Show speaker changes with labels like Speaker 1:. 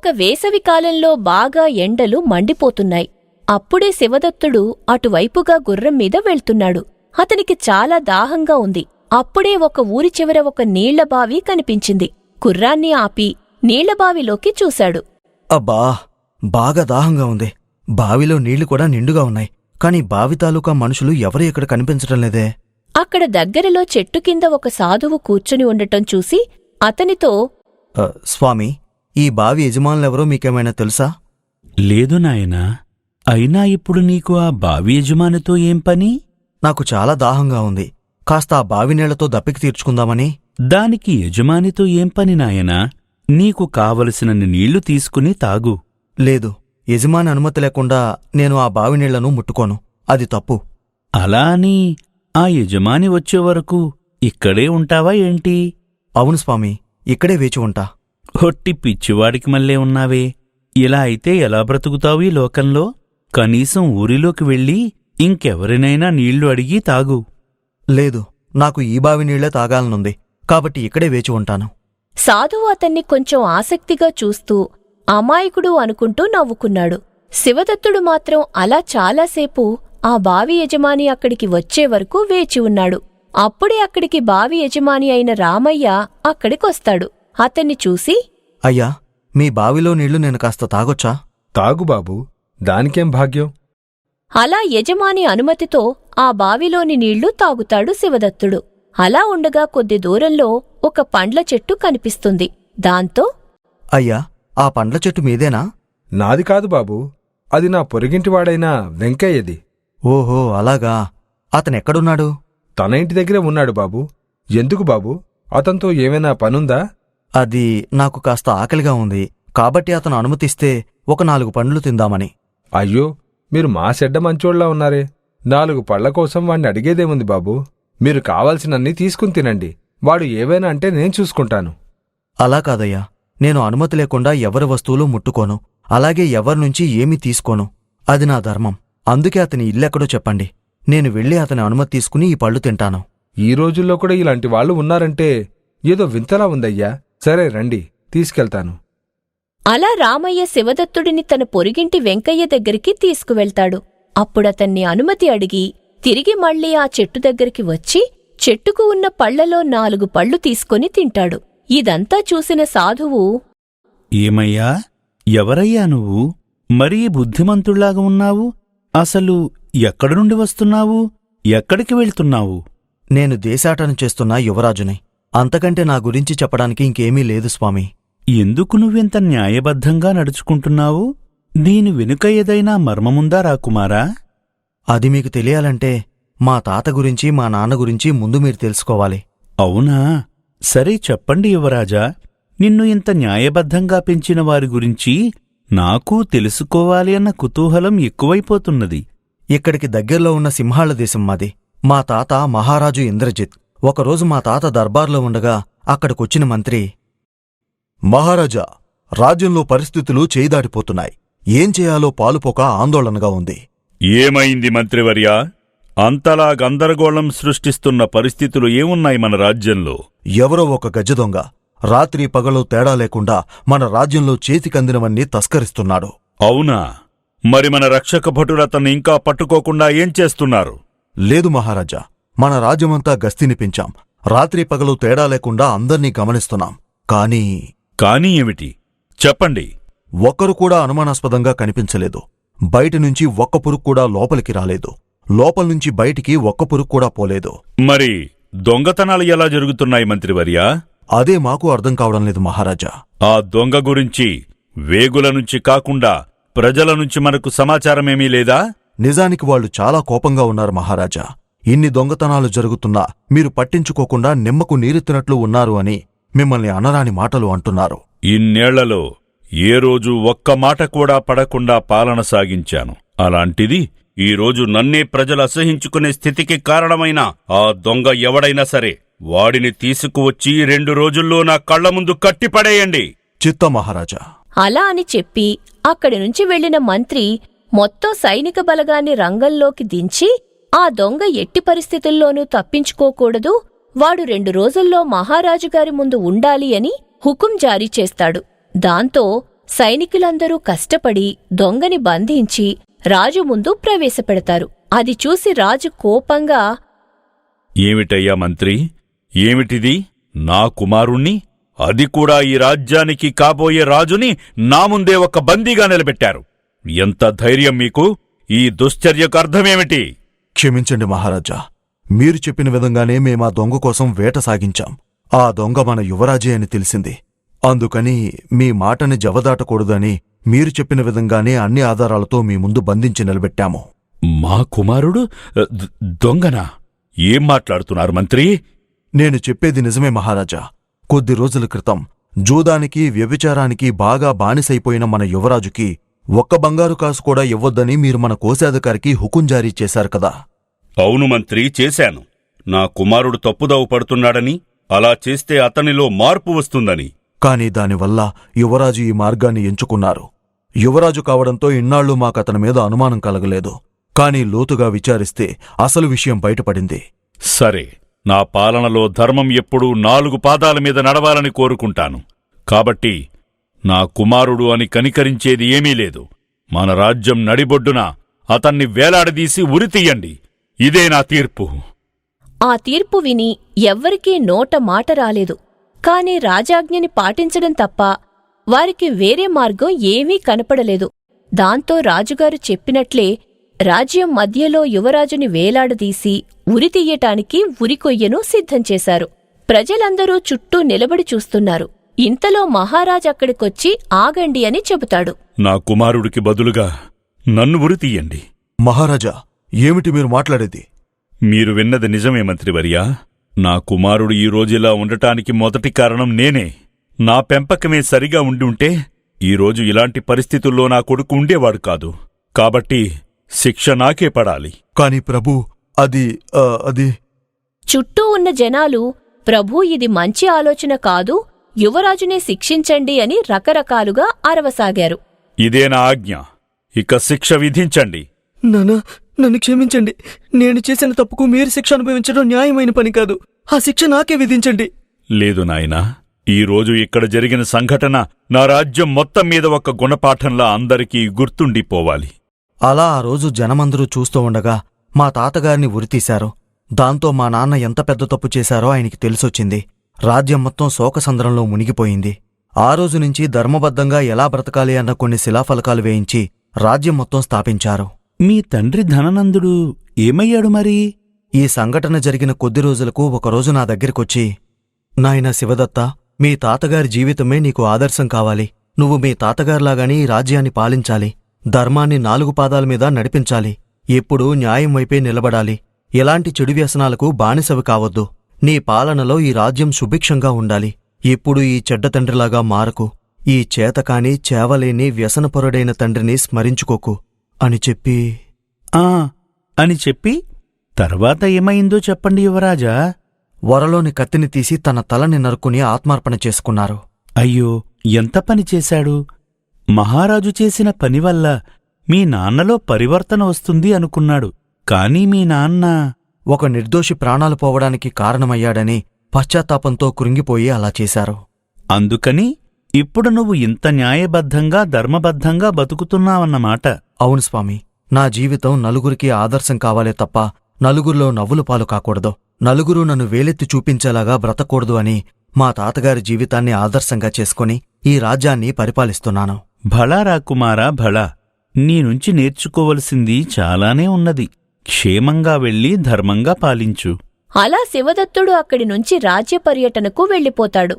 Speaker 1: ఒక వేసవికాలంలో బాగా ఎండలు మండిపోతున్నాయి. అప్పుడే శివదత్తుడు అటువైపుగా గుర్రం మీద వెళ్తున్నాడు. అతనికి చాలా దాహంగా ఉంది. అప్పుడే ఒక ఊరి చివర ఒక నీళ్లబావి కనిపించింది. గుర్రాన్ని ఆపి నీళ్లబావిలోకి చూశాడు.
Speaker 2: అబ్బా, బాగా దాహంగా ఉంది. బావిలో నీళ్లు కూడా నిండుగా ఉన్నాయి. కాని బావి తాలూకా మనుషులు ఎవరూ ఇక్కడ కనిపించటం లేదే.
Speaker 1: అక్కడ దగ్గరలో చెట్టు కింద ఒక సాధువు కూర్చుని ఉండటం చూసి అతనితో,
Speaker 2: స్వామీ, ఈ బావి యజమానులెవరో మీకేమైనా తెలుసా?
Speaker 3: లేదు నాయనా. అయినా ఇప్పుడు నీకు ఆ బావి యజమానితో ఏం పని?
Speaker 2: నాకు చాలా దాహంగా ఉంది. కాస్త ఆ బావి నీళ్లతో దప్పికి తీర్చుకుందామని.
Speaker 3: దానికి యజమానితో ఏం పని నాయనా? నీకు కావలసినన్ని నీళ్లు తీసుకుని తాగు.
Speaker 2: లేదు, యజమాని అనుమతి లేకుండా నేను ఆ బావి నీళ్లను ముట్టుకోను. అది తప్పు.
Speaker 3: అలా అని ఆ యజమాని వచ్చేవరకు ఇక్కడే ఉంటావా ఏంటి?
Speaker 2: అవును స్వామీ, ఇక్కడే వేచి ఉంటా.
Speaker 3: హొట్టి పిచ్చివాడికి మళ్ళే ఉన్నావే. ఇలా అయితే ఎలా బ్రతుకుతావు ఈ లోకంలో? కనీసం ఊరిలోకి వెళ్ళి ఇంకెవరినైనా నీళ్లు అడిగి తాగు.
Speaker 2: లేదు, నాకు ఈ బావి నీళ్లే తాగాలనుంది. కాబట్టి ఇక్కడే వేచి ఉంటాను.
Speaker 1: సాధువు అతన్ని కొంచెం ఆసక్తిగా చూస్తూ అమాయకుడు అనుకుంటూ నవ్వుకున్నాడు. శివదత్తుడు మాత్రం అలా చాలాసేపు ఆ బావి యజమాని అక్కడికి వచ్చేవరకు వేచి ఉన్నాడు. అప్పుడే అక్కడికి బావి యజమాని అయిన రామయ్య అక్కడికొస్తాడు. అతన్ని చూసి,
Speaker 2: అయ్యా, మీ బావిలో నీళ్లు నేను కాస్త తాగొచ్చా?
Speaker 4: తాగు బాబూ, దానికేం భాగ్యం.
Speaker 1: అలా యజమాని అనుమతితో ఆ బావిలోని నీళ్లు తాగుతాడు శివదత్తుడు. అలా ఉండగా కొద్ది దూరంలో ఒక పండ్ల చెట్టు కనిపిస్తుంది. దాంతో,
Speaker 2: అయ్యా, ఆ పండ్ల చెట్టు మీదేనా?
Speaker 4: నాది కాదు బాబూ, అది నా పొరుగింటివాడైనా వెంకయ్యది.
Speaker 2: ఓహో, అలాగా. అతనెక్కడున్నాడు?
Speaker 4: తన ఇంటి దగ్గరే ఉన్నాడు బాబూ. ఎందుకు బాబూ, అతనితో ఏమైనా పనుందా?
Speaker 2: అది నాకు కాస్త ఆకలిగా ఉంది. కాబట్టి అతను అనుమతిస్తే ఒక 4 పండ్లు తిందామని.
Speaker 4: అయ్యో, మీరు మా చెడ్డ మంచోళ్లా ఉన్నారే. 4 పళ్ల కోసం వాణ్ణి అడిగేదేముంది బాబూ. మీరు కావాల్సినన్ని తీసుకుని తినండి. వాడు ఏవైనా అంటే నేను చూసుకుంటాను.
Speaker 2: అలా కాదయ్యా, నేను అనుమతి లేకుండా ఎవరి వస్తువులు ముట్టుకోను. అలాగే ఎవరినుంచి ఏమీ తీసుకోను. అది నా ధర్మం. అందుకే అతని ఇల్లెక్కడో చెప్పండి. నేను వెళ్ళి అతని అనుమతి తీసుకుని ఈ పళ్ళు తింటాను.
Speaker 4: ఈ రోజుల్లో కూడా ఇలాంటి వాళ్ళు ఉన్నారంటే ఏదో వింతలా ఉందయ్యా. సరే రండి, తీసుకెళ్తాను.
Speaker 1: అలా రామయ్య శివదత్తుడిని తన పొరుగింటి వెంకయ్య దగ్గరికి తీసుకువెళ్తాడు. అప్పుడతన్ని అనుమతి అడిగి తిరిగి మళ్ళీ ఆ చెట్టు దగ్గరికి వచ్చి చెట్టుకు ఉన్న పళ్లలో 4 పళ్ళు తీసుకొని తింటాడు. ఇదంతా చూసిన సాధువు,
Speaker 3: ఏమయ్యా, ఎవరయ్యా నువ్వు? మరీ బుద్ధిమంతుళ్లాగా ఉన్నావు. అసలు ఎక్కడి నుండి వస్తున్నావు? ఎక్కడికి వెళ్తున్నావు?
Speaker 2: నేను దేశాటన చేస్తున్న యువరాజుని. అంతకంటే నా గురించి చెప్పడానికి ఇంకేమీ లేదు స్వామీ.
Speaker 3: ఎందుకు నువ్వింత న్యాయబద్ధంగా నడుచుకుంటున్నావు? దీని వెనుక ఏదైనా మర్మముందా రాకుమారా?
Speaker 2: అది మీకు తెలియాలంటే మా తాత గురించి మా నాన్న గురించి ముందు మీరు తెలుసుకోవాలి.
Speaker 3: అవునా? సరే చెప్పండి యువరాజా. నిన్ను ఇంత న్యాయబద్ధంగా పెంచిన వారి గురించి నాకూ తెలుసుకోవాలి అన్న కుతూహలం ఎక్కువైపోతున్నది.
Speaker 2: ఇక్కడికి దగ్గర్లో ఉన్న సింహాళ దేశం మాది. మా తాత మహారాజు ఇంద్రజిత్. ఒకరోజు మా తాత దర్బార్లో ఉండగా అక్కడికొచ్చిన మంత్రి, మహారాజా, రాజ్యంలో పరిస్థితులు చేయిదాటిపోతున్నాయి. ఏం చేయాలో పాలుపోక ఆందోళనగా ఉంది.
Speaker 5: ఏమైంది మంత్రివర్యా? అంతలా గందరగోళం సృష్టిస్తున్న పరిస్థితులు ఏమున్నాయి మన రాజ్యంలో?
Speaker 2: ఎవరో ఒక గజదొంగ రాత్రి పగలు తేడా లేకుండా మన రాజ్యంలో చేతికందినవన్నీ తస్కరిస్తున్నాడు.
Speaker 5: అవునా? మరి మన రక్షక భటులతన్ని ఇంకా పట్టుకోకుండా ఏం చేస్తున్నారు?
Speaker 2: లేదు మహారాజా, మన రాజ్యమంతా గస్తీని పెంచాం. రాత్రి పగలు తేడా లేకుండా అందర్నీ గమనిస్తున్నాం.
Speaker 5: కానీ ఏమిటి? చెప్పండి.
Speaker 2: ఒక్కరు కూడా అనుమానాస్పదంగా కనిపించలేదు. బయటినుంచి ఒక్క పురుగు కూడా లోపలికి రాలేదు. లోపల్నుంచి బయటికి ఒక్క పురుగు కూడా పోలేదు.
Speaker 5: మరి దొంగతనాలు ఎలా జరుగుతున్నాయి మంత్రివర్యా?
Speaker 2: అదే మాకు అర్థం కావడం లేదు మహారాజా.
Speaker 5: ఆ దొంగ గురించి వేగుల నుంచి కాకుండా ప్రజల నుంచి మనకు సమాచారమేమీ లేదా?
Speaker 2: నిజానికి వాళ్లు చాలా కోపంగా ఉన్నారు మహారాజా. ఇన్ని దొంగతనాలు జరుగుతున్నా మీరు పట్టించుకోకుండా నిమ్మకు నీరెత్తినట్లు ఉన్నారు అని మిమ్మల్ని అనరాని మాటలు అంటున్నారు.
Speaker 5: ఇన్నేళ్లలో ఏ రోజు ఒక్క మాట కూడా పడకుండా పాలన సాగించాను. అలాంటిది ఈరోజు నన్నే ప్రజలు అసహించుకునే స్థితికి కారణమైన ఆ దొంగ ఎవడైనా సరే వాడిని తీసుకువచ్చి 2 రోజుల్లో నా కళ్ల ముందు కట్టిపడేయండి.
Speaker 2: చిత్త మహారాజా.
Speaker 1: అలా అని చెప్పి అక్కడి నుంచి వెళ్లిన మంత్రి మొత్తం సైనిక బలగాన్ని రంగంలోకి దించి ఆ దొంగ ఎట్టి పరిస్థితుల్లోనూ తప్పించుకోకూడదు, వాడు 2 రోజుల్లో మహారాజుగారి ముందు ఉండాలి అని హుకుం జారీ చేస్తాడు. దాంతో సైనికులందరూ కష్టపడి దొంగని బంధించి రాజు ముందు ప్రవేశపెడతారు. అది చూసి రాజు కోపంగా,
Speaker 5: ఏమిటయ్యా మంత్రి, ఏమిటిది? నా కుమారుణ్ణి, అది కూడా ఈ రాజ్యానికి కాబోయే రాజుని నా ముందే ఒక బందీగా నిలబెట్టారు. ఎంత ధైర్యం మీకు? ఈ దుశ్చర్యకు అర్థమేమిటి?
Speaker 2: క్షమించండి మహారాజా, మీరు చెప్పిన విధంగానే మేమా దొంగ కోసం వేట సాగించాం. ఆ దొంగ మన యువరాజే అని తెలిసింది. అందుకని మీ మాటని జవదాటకూడదని మీరు చెప్పిన విధంగానే అన్ని ఆధారాలతో మీ ముందు బంధించి నిలబెట్టాము.
Speaker 5: మా కుమారుడు దొంగనా? ఏం మాట్లాడుతున్నారు మంత్రి?
Speaker 2: నేను చెప్పేది నిజమే మహారాజా. కొద్ది రోజుల క్రితం జూదానికి వ్యభిచారానికి బాగా బానిసైపోయిన మన యువరాజుకి ఒక్క బంగారు కాసు కూడా ఇవ్వొద్దని మీరు మన కోశాధికారికి హుకుం జారీ చేశారు కదా.
Speaker 5: అవును మంత్రి, చేశాను. నా కుమారుడు తప్పుదోవ పడుతున్నాడని, అలా చేస్తే అతనిలో మార్పు వస్తుందని.
Speaker 2: కాని దానివల్ల యువరాజు ఈ మార్గాన్ని ఎంచుకున్నారు. యువరాజు కావడంతో ఇన్నాళ్లు మాకతని మీద అనుమానం కలగలేదు. కాని లోతుగా విచారిస్తే అసలు విషయం బయటపడింది.
Speaker 5: సరే, నా పాలనలో ధర్మం ఎప్పుడూ 4 పాదాల మీద నడవాలని కోరుకుంటాను. కాబట్టి నా కుమారుడు అని కనికరించేది ఏమీ లేదు. మన రాజ్యం నడిబొడ్డున అతన్ని వేలాడదీసి ఉరితీయండి. ఇదే నా తీర్పు.
Speaker 1: ఆ తీర్పు విని ఎవ్వరికీ నోట మాట రాలేదు. కాని రాజాజ్ఞని పాటించడం తప్ప వారికి వేరే మార్గం ఏమీ కనపడలేదు. దాంతో రాజుగారు చెప్పినట్లే రాజ్యం మధ్యలో యువరాజుని వేలాడదీసి ఉరితీయటానికి ఉరికొయ్యను సిద్ధం చేశారు. ప్రజలందరూ చుట్టూ నిలబడి చూస్తున్నారు. ఇంతలో మహారాజక్కడికొచ్చి ఆగండి అని చెబుతాడు.
Speaker 5: నా కుమారుడికి బదులుగా నన్ను ఉరితీయండి.
Speaker 2: మహారాజా, ఏమిటి మీరు మాట్లాడేది?
Speaker 5: మీరు విన్నది నిజమే మంత్రివర్యా. నా కుమారుడు ఈ రోజులా ఉండటానికి మొదటి కారణం నేనే. నా పెంపకమే సరిగా ఉండి ఉంటే ఈరోజు ఇలాంటి పరిస్థితుల్లో నా కొడుకు ఉండేవాడు కాదు. కాబట్టి శిక్ష నాకే పడాలి.
Speaker 2: కాని ప్రభూ, అది
Speaker 1: చుట్టూ ఉన్న జనాలు, ప్రభూ, ఇది మంచి ఆలోచన కాదు, యువరాజునే శిక్షించండి అని రకరకాలుగా అరవసాగారు.
Speaker 5: ఇదే నా ఆజ్ఞ. ఇక శిక్ష విధించండి.
Speaker 6: నానా, నన్ను క్షమించండి. నేను చేసిన తప్పుకు మీరు శిక్ష అనుభవించడం న్యాయమైన పని కాదు. ఆ శిక్ష నాకే విధించండి.
Speaker 5: లేదు నాయనా, ఈరోజు ఇక్కడ జరిగిన సంఘటన నా రాజ్యం మొత్తం మీద ఒక గుణపాఠంలా అందరికీ గుర్తుండిపోవాలి.
Speaker 2: అలా ఆ రోజు జనమందరూ చూస్తూ ఉండగా మా తాతగారిని ఉరితీశారు. దాంతో మా నాన్న ఎంత పెద్ద తప్పు చేశారో ఆయనకి తెలిసొచ్చింది. రాజ్యం మొత్తం శోకసంద్రంలో మునిగిపోయింది. ఆ రోజు నుంచి ధర్మబద్ధంగా ఎలా బ్రతకాలి అన్న కొన్ని శిలాఫలకాలు వేయించి రాజ్యం మొత్తం స్థాపించారు.
Speaker 3: మీ తండ్రి ధననందుడు ఏమయ్యాడు మరి?
Speaker 2: ఈ సంఘటన జరిగిన కొద్ది రోజులకు ఒకరోజు నా దగ్గరికొచ్చి, నాయనా శివదత్త, మీ తాతగారి జీవితమే నీకు ఆదర్శం కావాలి. నువ్వు మీ తాతగారిలాగానే ఈ రాజ్యాన్ని పాలించాలి. ధర్మాన్ని 4 పాదాల మీద నడిపించాలి. ఎప్పుడూ న్యాయం వైపే నిలబడాలి. ఎలాంటి చెడు వ్యసనాలకు బానిసవి కావద్దు. నీ పాలనలో ఈ రాజ్యం సుభిక్షంగా ఉండాలి. ఎప్పుడు ఈ చెడ్డ తండ్రిలాగా మారకు. ఈ చేతకాని చేవలేని వ్యసనపరుడైన తండ్రిని స్మరించుకోకు అని
Speaker 3: చెప్పి తర్వాత ఏమైందో చెప్పండి యువరాజా.
Speaker 2: వరలోని కత్తిని తీసి తన తలని నరుకుని ఆత్మార్పణ చేసుకున్నారు.
Speaker 3: అయ్యో, ఎంత పని చేశాడు! మహారాజు చేసిన పనివల్ల మీ నాన్నలో పరివర్తన వస్తుంది అనుకున్నాడు. కాని మీ నాన్న
Speaker 2: ఒక నిర్దోషి ప్రాణాలు పోవడానికి కారణమయ్యాడని పశ్చాత్తాపంతో కృంగిపోయి అలా చేశారు.
Speaker 3: అందుకని ఇప్పుడు నువ్వు ఇంత న్యాయబద్ధంగా ధర్మబద్ధంగా బతుకుతున్నావన్నమాట.
Speaker 2: అవును స్వామి, నా జీవితం నలుగురికి ఆదర్శం కావాలే తప్ప నలుగురిలో నవ్వులు పాలు కాకూడదు. నలుగురు నన్ను వేలెత్తి చూపించేలాగా బ్రతకూడదు అని మా తాతగారి జీవితాన్ని ఆదర్శంగా చేసుకుని ఈ రాజ్యాన్ని పరిపాలిస్తున్నాను.
Speaker 3: భళా రాకుమారా, భళా. నీనుంచి నేర్చుకోవలసింది చాలానే ఉన్నది. క్షేమంగా వెళ్ళి ధర్మంగా పాలించు.
Speaker 1: అలా శివదత్తుడు అక్కడి నుంచి రాజ్య పర్యటనకు వెళ్ళిపోతాడు.